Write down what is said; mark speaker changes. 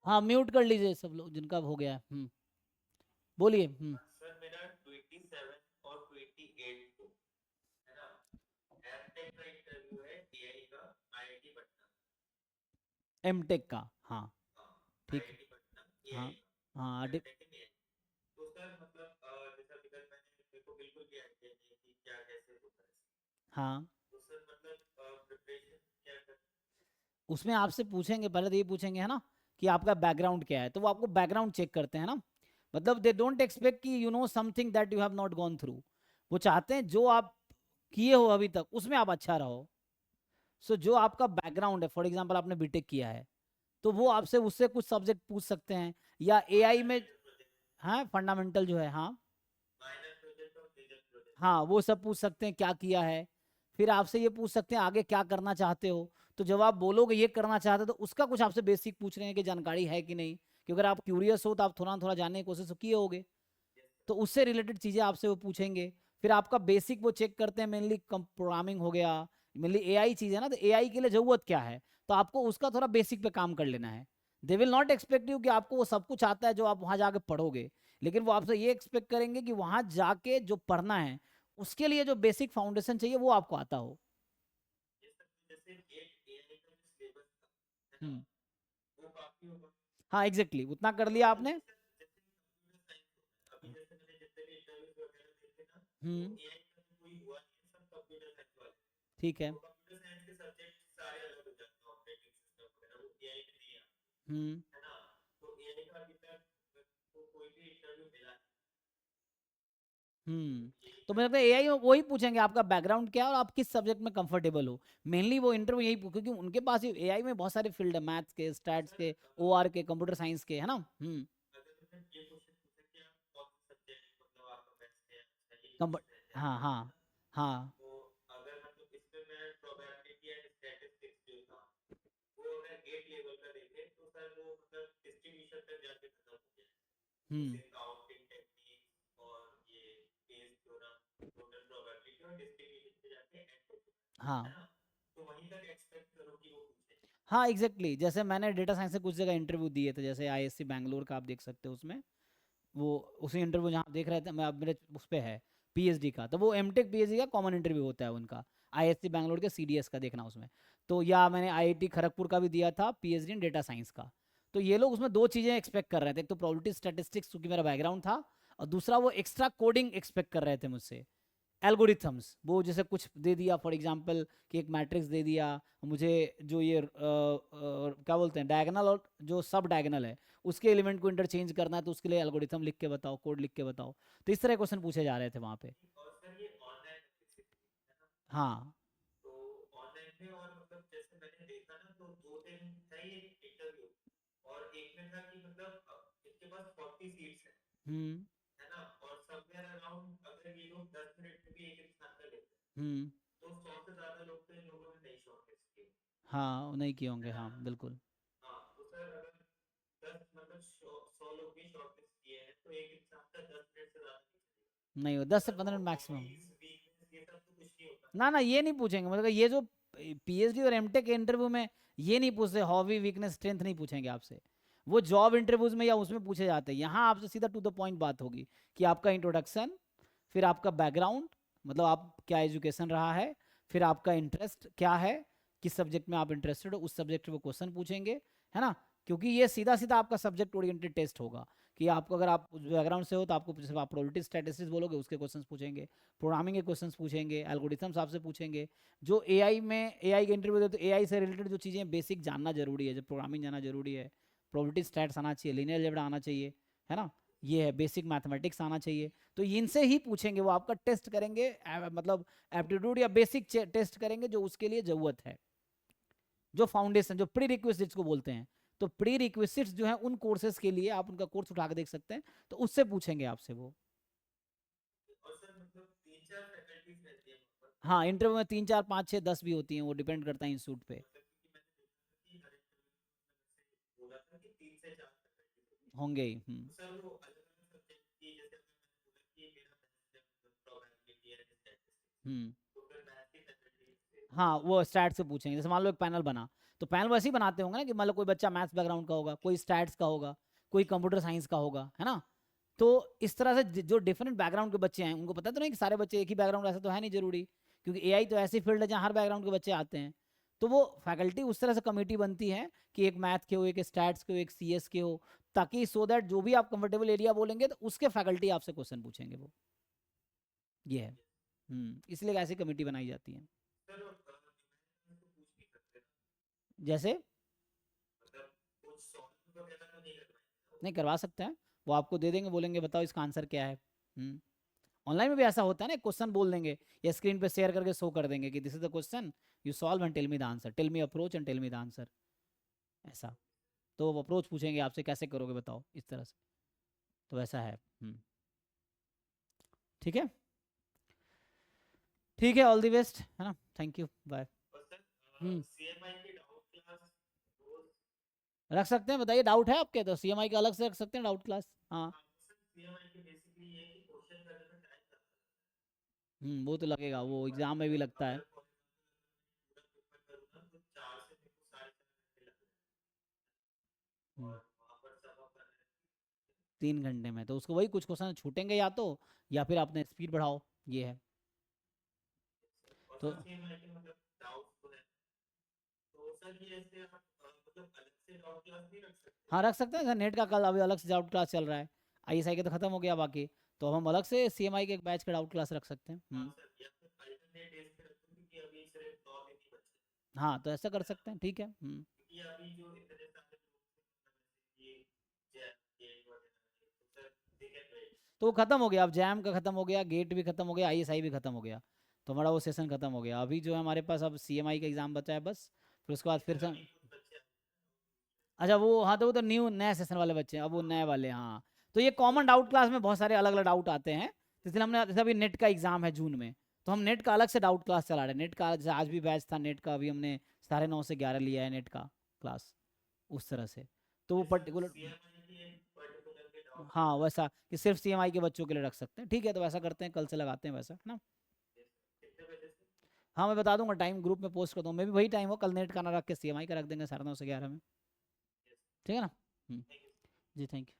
Speaker 1: हाँ म्यूट कर लीजिए सब लोग जिनका हो गया है। बोलिए।
Speaker 2: सर मेरा 27 और 28 को, है ना, एमटेक का इंटरव्यू है एआई का, आईआईटी पटना।
Speaker 1: एमटेक का। हाँ
Speaker 2: हाँ,
Speaker 1: ठीक है।
Speaker 2: आईआईटी पटना
Speaker 1: हाँ
Speaker 2: एआई
Speaker 1: हाँ
Speaker 2: का, एमटेक इन एआई। तो सर मतलब जैसा अभी तक मैंने, मेरे को बिल्कुल भी आइडिया नहीं है कि क्या कैसे होता है।
Speaker 1: हाँ।
Speaker 2: तो सर मतलब प्रिपरेशन क्या कर।
Speaker 1: उसमें आपसे पूछेंगे, पहले तो ये पूछेंगे है ना कि आपका बैकग्राउंड क्या है, तो वो आपको बैकग्राउंड चेक करते हैं ना। मतलब दे डोंट एक्सपेक्ट कि you know something that you have not gone through. वो चाहते हैं जो आप किए हो अभी तक उसमें आप अच्छा रहो। सो जो आपका बैकग्राउंड है, फॉर एग्जांपल आपने बीटेक किया है, तो वो आपसे उससे कुछ सब्जेक्ट पूछ सकते हैं, या
Speaker 2: हाँ
Speaker 1: एआई
Speaker 2: यार,
Speaker 1: में।
Speaker 2: मेजर प्रोजेक्ट,
Speaker 1: हाँ फंडामेंटल जो है, हाँ।
Speaker 2: माइनर प्रोजेक्ट और मेजर प्रोजेक्ट।
Speaker 1: हाँ वो सब पूछ सकते हैं क्या किया है। फिर आपसे ये पूछ सकते हैं आगे क्या करना चाहते हो। तो जब आप बोलोगे ये करना चाहते हो, तो उसका कुछ आपसे बेसिक पूछ रहे हैं कि जानकारी है कि नहीं, क्योंकि अगर आप क्यूरियस हो तो आप थोड़ा थोड़ा जानने की कोशिश तो किए होगे।
Speaker 2: Yes sir.
Speaker 1: तो उससे रिलेटेड चीजें आपसे वो पूछेंगे। फिर आपका बेसिक वो चेक करते हैं, मेनली प्रोग्रामिंग हो गया, मेनली एआई चीज है ना, तो एआई के लिए जरूरत क्या है, तो आपको उसका थोड़ा बेसिक पे काम कर लेना है। They will not expect you कि आपको वो सब कुछ आता है जो आप वहां जाके पढ़ोगे, लेकिन वो आपसे ये एक्सपेक्ट करेंगे कि वहां जाके जो पढ़ना है उसके लिए जो बेसिक फाउंडेशन चाहिए वो आपको आता हो।
Speaker 2: यस सर, तो जैसे गेट एआई का जो सिलेबस था, है ना,
Speaker 1: हम्म।
Speaker 2: वो काफी होगा।
Speaker 1: हाँ एग्जैक्टली उतना कर लिया
Speaker 2: और
Speaker 1: आपने।
Speaker 2: जैसे सर, जैसे कंप्यूटर साइंस होता है, अभी जैसे मैंने जितने भी इंटरव्यूज वगैरह दिए थे ना, वो
Speaker 1: हम्म।
Speaker 2: एआई का तो कोई हुआ नहीं है, सब कंप्यूटर साइंस वाले।
Speaker 1: ठीक है।
Speaker 2: तो कंप्यूटर साइंस के सब्जेक्ट सारे अलग हो जाते हैं, ऑपरेटिंग सिस्टम वगैरह, वो एआई में नहीं आता,
Speaker 1: हम्म।
Speaker 2: है ना। तो एआई का अभी तक तो कोई भी इंटरव्यू मिला नहीं, तो यही
Speaker 1: तो
Speaker 2: था।
Speaker 1: मेरे को एआई में वही पूछेंगे आपका बैकग्राउंड क्या है और आप किस सब्जेक्ट में कंफर्टेबल हो। मेनली वो इंटरव्यू यही क्योंकि उनके पास एआई में बहुत सारे फील्ड है, मैथ्स के,
Speaker 2: तो
Speaker 1: स्टैट्स
Speaker 2: सर
Speaker 1: के, ओआर के, कंप्यूटर साइंस के, है ना।
Speaker 2: अगर तुमने ये क्वेश्चन पूछा कि आप कौन से सब्जेक्ट मतलब आपका बेस्ट है, अच्छा ये
Speaker 1: कंप
Speaker 2: इंटरेस्ट है
Speaker 1: हाँ
Speaker 2: ज्यादा,
Speaker 1: हाँ
Speaker 2: है ना।
Speaker 1: हाँ।
Speaker 2: तो अगर मतलब इसमें मैं प्रोबेबिलिटी एंड स्टैटिस्टिक्स जो था, वो अगर गेट लेवल का देखे तो सर वो मतलब डिस्ट्रीब्यूशन तक जाके खत्म हो गया है।
Speaker 1: हम्म।
Speaker 2: जैसे काउंटिंग टेक्निक्स और ये बेस थ्योरम, टोटल प्रोबेबिलिटी और डिस्ट्रीब्यूशन पे जाके एंड हो चुका है
Speaker 1: हाँ
Speaker 2: ना। तो वहीं तक एक्सपेक्ट करो कि वो पूछे।
Speaker 1: हाँ एग्जैक्टली जैसे मैंने डेटा साइंस से कुछ जगह इंटरव्यू दिए थे, जैसे आईएससी बैंगलोर का आप देख सकते हो उसमें। वो उसी इंटरव्यू जहाँ देख रहे थे मैं, अब मेरे उस पे है पीएचडी का, तो वो एमटेक पीएचडी का कॉमन इंटरव्यू होता है उनका। आईएससी बैंगलोर के सीडीएस का देखना उसमें। तो या मैंने आईआईटी खड़गपुर का भी दिया था पीएचडी इन डेटा साइंस का। तो ये लोग उसमें दो चीज़ें एक्सपेक्ट कर रहे थे, एक तो प्रोबेबिलिटी स्टैटिस्टिक्स क्योंकि मेरा बैकग्राउंड था, और दूसरा वो एक्स्ट्रा कोडिंग एक्सपेक्ट कर रहे थे मुझसे। एल्गोरिथम्स वो जैसे कुछ दे दिया, फॉर एग्जांपल कि एक मैट्रिक्स दे दिया मुझे, जो ये क्या बोलते हैं डायगोनल और जो सब डायगोनल है उसके एलिमेंट को इंटरचेंज करना है, तो उसके लिए एल्गोरिथम लिख के बताओ, कोड लिख के बताओ। तो इस तरह क्वेश्चन पूछे जा रहे थे वहाँ पे।
Speaker 2: और सर ये ऑनलाइन है बेसिकली, है ना।
Speaker 1: हाँ।
Speaker 2: तो ऑनलाइन में और मतलब जैसे मैंने देखा ना, तो 2 दिन था ये इंटरव्यू, और एक में था कि मतलब इनके पास 40 सीट्स
Speaker 1: हम्म।
Speaker 2: है ना, और समवेयर अराउंड अगर ये लोग 10 मिनट में भी एक इंसान का लेते हैं,
Speaker 1: हम्म।
Speaker 2: तो 100 से ज्यादा लोग तो इन लोगों ने नहीं शॉर्टलिस्ट किए,
Speaker 1: हाँ नहीं किए
Speaker 2: है
Speaker 1: होंगे,
Speaker 2: ना।
Speaker 1: हाँ बिल्कुल।
Speaker 2: हाँ, तो सर अगर 100 लोग भी शॉर्टलिस्ट किए हैं, तो एक इंसान का 10 मिनट से ज्यादा नहीं चलेगा।
Speaker 1: नहीं हो
Speaker 2: तो
Speaker 1: 10 से 15 मिनट
Speaker 2: सर वो
Speaker 1: मैक्सिमम।
Speaker 2: हॉबीज वीकनेस ये सब तो कुछ नहीं होता।
Speaker 1: ना ना ये नहीं पूछेंगे, मतलब ये जो पीएचडी और एमटेक के इंटरव्यू में ये नहीं पूछते, हॉबी वीकनेस स्ट्रेंथ नहीं पूछेंगे आपसे। वो जॉब इंटरव्यूज में या उसमें पूछे जाते हैं, यहाँ आपसे सीधा टू द पॉइंट बात होगी कि आपका इंट्रोडक्शन, फिर आपका बैकग्राउंड, मतलब आप क्या एजुकेशन रहा है, फिर आपका इंटरेस्ट क्या है, किस सब्जेक्ट में आप इंटरेस्टेड हो, उस सब्जेक्ट वो क्वेश्चन पूछेंगे, है ना। क्योंकि ये सीधा सीधा आपका सब्जेक्ट ओरिएंटेड टेस्ट होगा कि आपको, अगर आप बैकग्राउंड से हो तो आपको जैसे आप प्रोबेबिलिटी स्टैटिस्टिक्स बोलोगे उसके क्वेश्चंस पूछेंगे, प्रोग्रामिंग के क्वेश्चंस पूछेंगे, एल्गोरिथम्स आपसे पूछेंगे। जो एआई में एआई के इंटरव्यू दे तो एआई से रिलेटेड जो चीज़ें बेसिक जानना जरूरी है, जब प्रोग्रामिंग जाना जरूरी है, प्रोबेबिलिटी स्टैट्स आना चाहिए, लीनियर अलजेब्रा आना चाहिए, है ना। ये है बेसिक मैथमेटिक्स आना चाहिए। तो इनसे ही पूछेंगे, वो आपका टेस्ट करेंगे, मतलब एप्टीट्यूड या बेसिक टेस्ट करेंगे जो उसके लिए ज़रूरत है, जो फाउंडेशन, जो प्री रिक्विजिट्स को बोलते हैं। तो प्री रिक्विजिट्स जो है उन कोर्सेज के लिए आप उनका कोर्स उठा के देख सकते हैं, तो उससे पूछेंगे आपसे वो।
Speaker 2: और सर मतलब 3-4 फैकल्टीज रहती है वहाँ पर,
Speaker 1: हाँ इंटरव्यू में 3 4 5 6 10 भी होती हैं, वो डिपेंड करता है इंस्टीट्यूट पे।
Speaker 2: मतलब क्योंकि मैंने देखा था कि हर इंटरव्यू में बोला था कि 3 से 4 फैकल्टीज होती है।
Speaker 1: होंगे ही।
Speaker 2: तो सर वो अलग अलग सब्जेक्ट की, जैसे अगर मैंने बोला कि मेरा मैथ्स है, मतलब प्रोबेबिलिटी है, स्टैटिस्टिक्स,
Speaker 1: हम्म।
Speaker 2: तो फिर मैथ्स की फैकल्टीज थे,
Speaker 1: हाँ वो स्टैट्स से पूछेंगे। जैसे मान लो एक पैनल बना, तो पैनल वैसे ही बनाते होंगे ना कि मतलब कोई बच्चा मैथ्स बैकग्राउंड का होगा, कोई स्टैट्स का होगा, कोई कंप्यूटर साइंस का होगा, है ना। तो इस तरह से जो डिफरेंट बैकग्राउंड के बच्चे हैं उनको पता तो नहीं कि सारे बच्चे एक ही बैकग्राउंड, ऐसा तो है नहीं जरूरी, क्योंकि एआई तो ऐसी फील्ड है जहाँ हर बैकग्राउंड के बच्चे आते हैं। तो वो फैकल्टी उस तरह से कमेटी बनती है कि एक मैथ के हो, एक स्टैट्स के हो, एक सीएस के हो, ताकि सो दैट जो भी आप कंफर्टेबल एरिया बोलेंगे तो उसके फैकल्टी आपसे क्वेश्चन पूछेंगे वो, ये है। इसलिए ऐसी कमेटी बनाई जाती है।
Speaker 2: सर और तो पूछ नहीं सकते ना,
Speaker 1: जैसे
Speaker 2: मतलब कुछ सॉल्व वगैरह तो नहीं करवाएंगे
Speaker 1: नहीं करवा सकते हैं, वो आपको दे देंगे, बोलेंगे बताओ इसका आंसर क्या है। ऑनलाइन में भी ऐसा होता है ना, क्वेश्चन बोल देंगे या स्क्रीन पे शेयर करके शो कर देंगे कि this is the question, you solve and tell me the answer, tell me approach and tell me the answer, ऐसा। तो वो अप्रोच पूछेंगे आपसे कैसे करोगे बताओ, इस तरह से। तो वैसा है। ठीक है, ठीक है, ऑल द बेस्ट, है ना, थैंक यू, बाय।
Speaker 2: और सर
Speaker 1: हम्म
Speaker 2: सीएमआई की डाउट क्लास रोज।
Speaker 1: रख सकते हैं, बताइए डाउट है आपके, तो सीएमआई का अलग से रख सकते हैं डाउट क्लास, हाँ।
Speaker 2: हाँ सर सीएमआई की बेसिकली ये है कि क्वेश्चन करने में टाइम लगता
Speaker 1: वो तो लगेगा, वो
Speaker 2: है, और
Speaker 1: एग्जाम में भी लगता है।
Speaker 2: अगर पूरा पेपर करूँ ना तो 4 से मेरे को 4.5 घंटे लग रहे हैं,
Speaker 1: हम्म,
Speaker 2: और वहाँ पर सब कर रहे हैं।
Speaker 1: 3 घंटे में तो उसको वही कुछ क्वेश्चन छूटेंगे या तो, या फिर आपने स्पीड बढ़ाओ, ये है।
Speaker 2: और
Speaker 1: तो
Speaker 2: सर सीएमआई के मतलब डाउट तो है, तो सर ये ऐसे आप मतलब अलग से डाउट क्लास नहीं रख सकते?
Speaker 1: हाँ रख सकते हैं, नेट का कल अभी अलग से डाउट क्लास चल रहा है, आईएसआई के तो खत्म हो गया बाकी, तो अब हम अलग से सीएमआई के एक बैच का डाउट क्लास रख सकते हैं।
Speaker 2: हाँ सर, या फिर अल्टरनेट डेज पे रखूँ क्योंकि अभी सिर्फ 9 दिन ही बचे हैं।
Speaker 1: हाँ तो ऐसा कर सकते हैं, ठीक है।
Speaker 2: क्योंकि अभी जो इतने सारे लोग मतलब ये जैम गेट वगैरह है, तो सर दे कैन वेट।
Speaker 1: तो वो खत्म हो गया, अब जैम का खत्म हो गया, गेट भी खत्म हो गया, आईएसआई भी खत्म हो गया, तो हमारा वो सेशन खत्म हो गया। अभी जो है हमारे पास अब सीएमआई का एग्जाम बचा है बस, फिर उसके बाद
Speaker 2: नहीं
Speaker 1: फिर
Speaker 2: सर
Speaker 1: से।
Speaker 2: अभी कुछ बच्चे हैं।
Speaker 1: अच्छा वो, हाँ तो वो तो न्यू नए सेशन वाले बच्चे हैं, अब वो नए वाले, हाँ। तो ये कॉमन डाउट क्लास में बहुत सारे अलग अलग डाउट आते हैं, तो इसलिए हमने, जैसे अभी नेट का एग्जाम है जून में, तो हम नेट का अलग से डाउट क्लास चला रहे हैं। नेट का जैसे आज भी बैच था नेट का, अभी हमने 9:30 से 11 लिया है नेट का क्लास, उस तरह से। तो वो
Speaker 2: ये सर
Speaker 1: पर्टिकुलर,
Speaker 2: सीएमआई की एक पर्टिकुलर के डाउट
Speaker 1: हाँ
Speaker 2: क्लास
Speaker 1: वैसा कि सिर्फ सीएमआई के बच्चों के लिए रख सकते हैं, ठीक है, तो वैसा करते हैं, कल से लगाते हैं वैसा, है ना।
Speaker 2: कितने बजे से?
Speaker 1: हाँ मैं बता दूंगा, टाइम ग्रुप में पोस्ट कर दूंगा, मैं भी वही टाइम हो, कल नेट का ना रख के सीएमआई का रख देंगे 9:30 से 11 में, ठीक है ना।
Speaker 2: Thank you.
Speaker 1: जी थैंक यू।